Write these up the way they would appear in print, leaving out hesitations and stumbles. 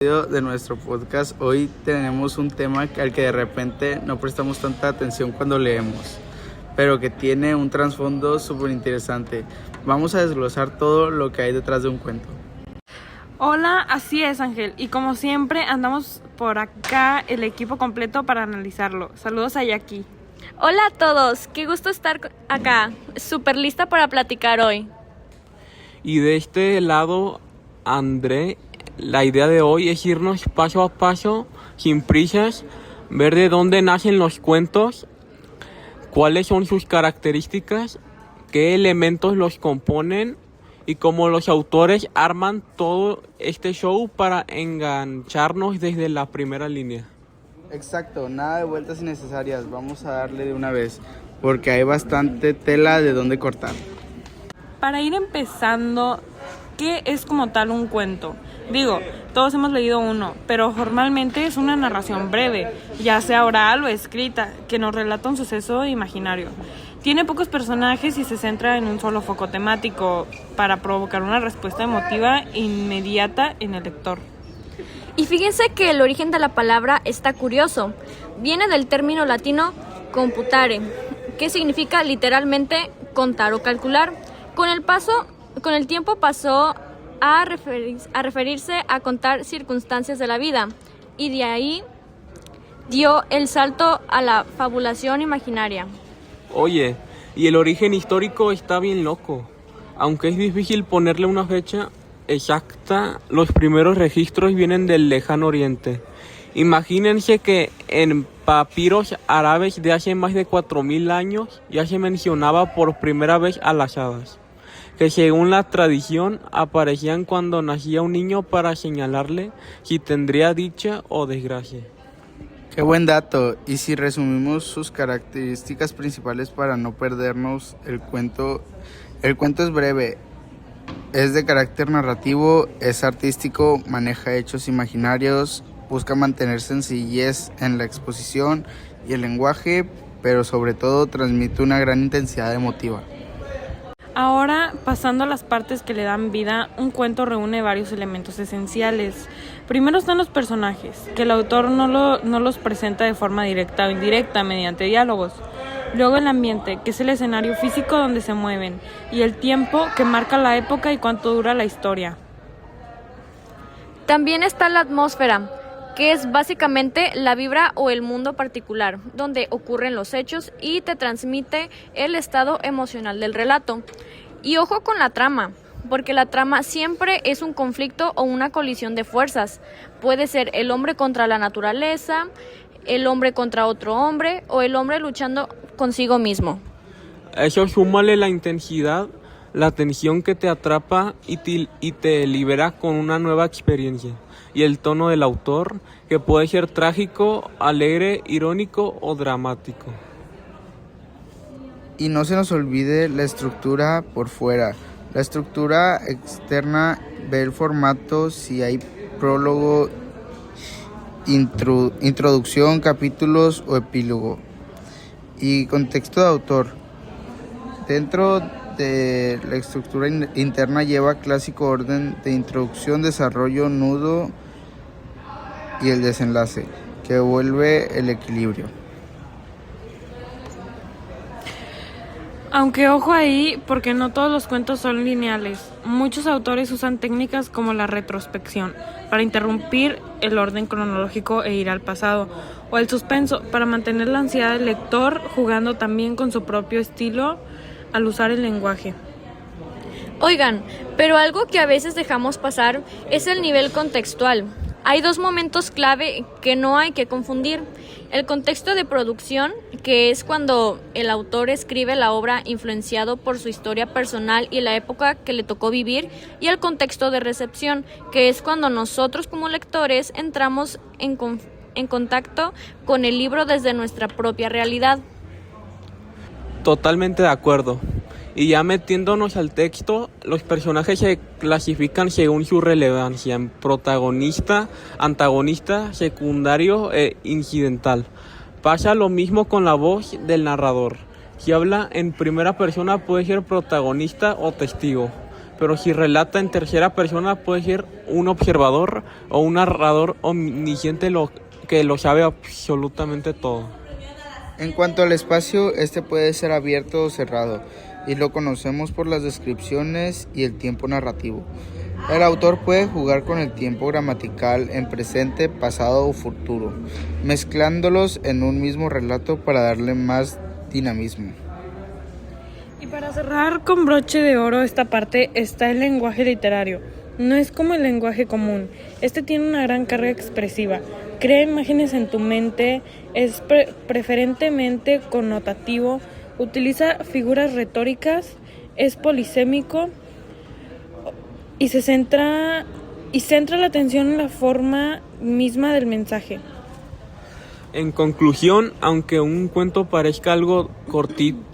De nuestro podcast. Hoy tenemos un tema al que de repente no prestamos tanta atención cuando leemos, pero que tiene un trasfondo súper interesante. Vamos a desglosar todo lo que hay detrás de un cuento. Hola, así es, Ángel, y como siempre andamos por acá el equipo completo para analizarlo. Saludos a Jackie. Hola a todos, qué gusto estar acá, súper lista para platicar hoy. Y de este lado, André, la idea de hoy es irnos paso a paso, sin prisas, ver de dónde nacen los cuentos, cuáles son sus características, qué elementos los componen y cómo los autores arman todo este show para engancharnos desde la primera línea. Exacto, nada de vueltas innecesarias, vamos a darle de una vez, porque hay bastante tela de dónde cortar. Para ir empezando, ¿qué es como tal un cuento? Digo, todos hemos leído uno, pero formalmente es una narración breve, ya sea oral o escrita, que nos relata un suceso imaginario. Tiene pocos personajes y se centra en un solo foco temático para provocar una respuesta emotiva inmediata en el lector. Y fíjense que el origen de la palabra está curioso. Viene del término latino computare, que significa literalmente contar o calcular. Con el tiempo pasó a referirse a contar circunstancias de la vida, y de ahí dio el salto a la fabulación imaginaria. Oye, y el origen histórico está bien loco. Aunque es difícil ponerle una fecha exacta, los primeros registros vienen del lejano oriente. Imagínense que en papiros árabes de hace más de 4000 años ya se mencionaba por primera vez a las hadas, que según la tradición aparecían cuando nacía un niño para señalarle si tendría dicha o desgracia. Qué buen dato, y si resumimos sus características principales para no perdernos el cuento es breve, es de carácter narrativo, es artístico, maneja hechos imaginarios, busca mantener sencillez en la exposición y el lenguaje, pero sobre todo transmite una gran intensidad emotiva. Ahora, pasando a las partes que le dan vida, un cuento reúne varios elementos esenciales. Primero están los personajes, que el autor no los presenta de forma directa o indirecta mediante diálogos. Luego el ambiente, que es el escenario físico donde se mueven, y el tiempo, que marca la época y cuánto dura la historia. También está la atmósfera, que es básicamente la vibra o el mundo particular, donde ocurren los hechos y te transmite el estado emocional del relato. Y ojo con la trama, porque la trama siempre es un conflicto o una colisión de fuerzas. Puede ser el hombre contra la naturaleza, el hombre contra otro hombre o el hombre luchando consigo mismo. Eso súmale la intensidad, la tensión que te atrapa y te libera con una nueva experiencia. Y el tono del autor, que puede ser trágico, alegre, irónico o dramático. Y no se nos olvide la estructura por fuera. La estructura externa ve el formato, si hay prólogo, introducción, capítulos o epílogo. Y contexto de autor. Dentro de la estructura interna lleva clásico orden de introducción, desarrollo, nudo y el desenlace, que vuelve el equilibrio. Aunque ojo ahí, porque no todos los cuentos son lineales. Muchos autores usan técnicas como la retrospección para interrumpir el orden cronológico e ir al pasado, o el suspenso para mantener la ansiedad del lector, jugando también con su propio estilo al usar el lenguaje. Oigan, pero algo que a veces dejamos pasar es el nivel contextual. Hay dos momentos clave que no hay que confundir. El contexto de producción, que es cuando el autor escribe la obra influenciado por su historia personal y la época que le tocó vivir, y el contexto de recepción, que es cuando nosotros como lectores entramos en contacto con el libro desde nuestra propia realidad. Totalmente de acuerdo. Y ya metiéndonos al texto, los personajes se clasifican según su relevancia en protagonista, antagonista, secundario e incidental. Pasa lo mismo con la voz del narrador. Si habla en primera persona puede ser protagonista o testigo, pero si relata en tercera persona puede ser un observador o un narrador omnisciente que lo sabe absolutamente todo. En cuanto al espacio, este puede ser abierto o cerrado, y lo conocemos por las descripciones y el tiempo narrativo. El autor puede jugar con el tiempo gramatical en presente, pasado o futuro, mezclándolos en un mismo relato para darle más dinamismo. Y para cerrar con broche de oro esta parte está el lenguaje literario. No es como el lenguaje común. Este tiene una gran carga expresiva. Crea imágenes en tu mente, es preferentemente connotativo, utiliza figuras retóricas, es polisémico y centra la atención en la forma misma del mensaje. En conclusión, aunque un cuento parezca algo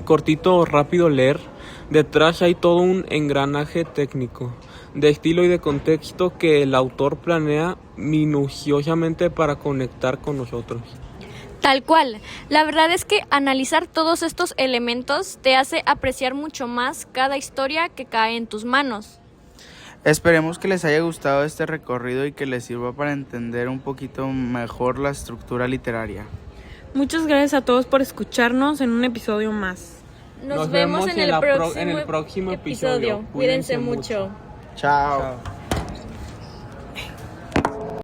cortito o rápido leer, detrás hay todo un engranaje técnico, de estilo y de contexto que el autor planea minuciosamente para conectar con nosotros. Tal cual. La verdad es que analizar todos estos elementos te hace apreciar mucho más cada historia que cae en tus manos. Esperemos que les haya gustado este recorrido y que les sirva para entender un poquito mejor la estructura literaria. Muchas gracias a todos por escucharnos en un episodio más. Nos vemos en el próximo episodio. Cuídense mucho. Chao.